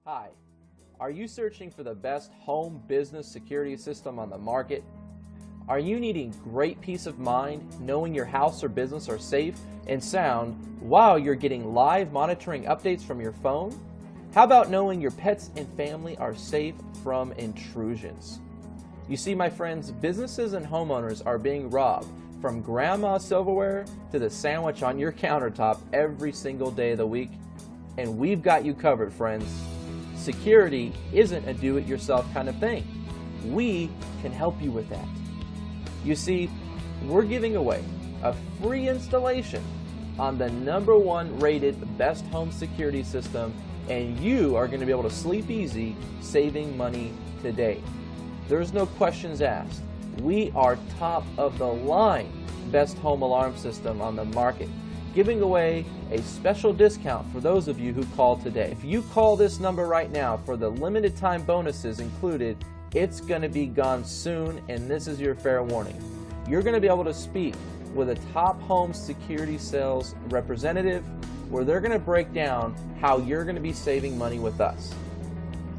Hi, are you searching for the best home business security system on the market? Are you needing great peace of mind knowing your house or business are safe and sound while you're getting live monitoring updates from your phone? How about knowing your pets and family are safe from intrusions? You see, my friends, businesses and homeowners are being robbed from grandma's silverware to the sandwich on your countertop every single day of the week, and we've got you covered, friends. Security isn't a do-it-yourself kind of thing. We can help you with that. You see, we're giving away a free installation on the #1 rated best home security system, and you are going to be able to sleep easy saving money today. There's no questions asked. We are top of the line best home alarm system on the market, giving away a special discount for those of you who call today. If you call this number right now for the limited time bonuses included, it's going to be gone soon, and this is your fair warning. You're going to be able to speak with a top home security sales representative where they're going to break down how you're going to be saving money with us.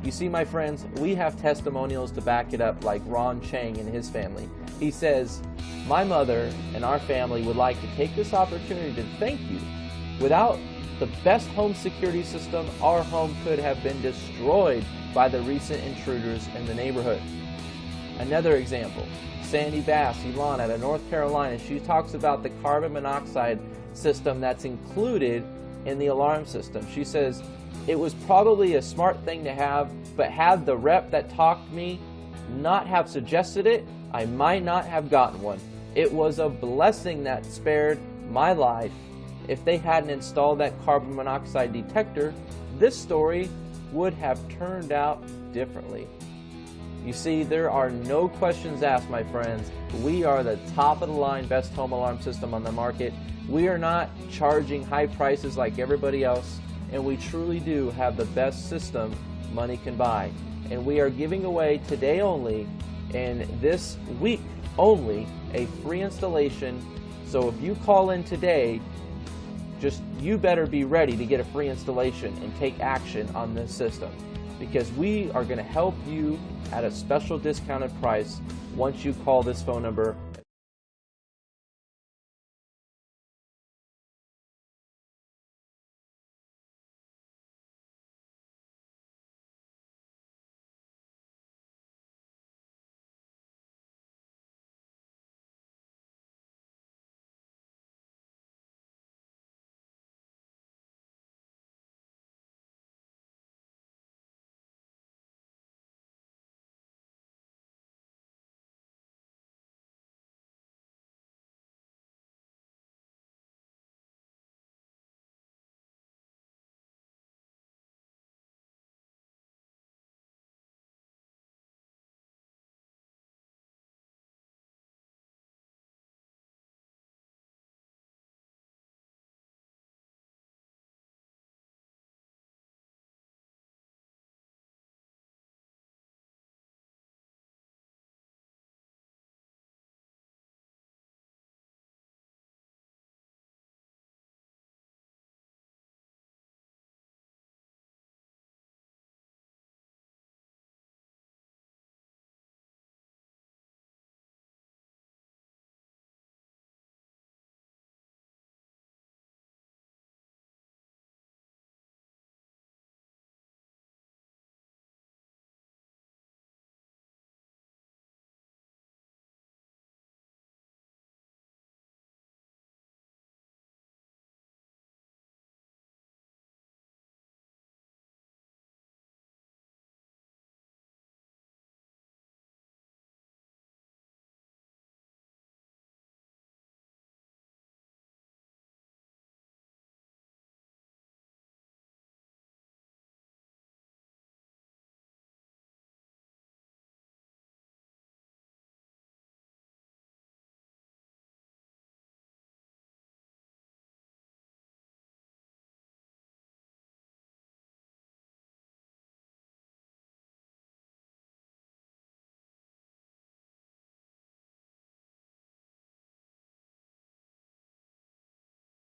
You see, my friends, we have testimonials to back it up, like Ron Chang and his family. He says, "My mother and our family would like to take this opportunity to thank you. Without the best home security system, our home could have been destroyed by the recent intruders in the neighborhood." Another example, Sandy Bass, Elon out of North Carolina, she talks about the carbon monoxide system that's included in the alarm system. She says, "It was probably a smart thing to have, but had the rep that talked to me not have suggested it, I might not have gotten one. It was a blessing that spared my life. If they hadn't installed that carbon monoxide detector, this story would have turned out differently." You see, there are no questions asked, my friends. We are the top of the line best home alarm system on the market. We are not charging high prices like everybody else, and we truly do have the best system money can buy. And we are giving away today only, and this week only, a free installation. So if you call in today, you better be ready to get a free installation and take action on this system, because we are going to help you at a special discounted price once you call this phone number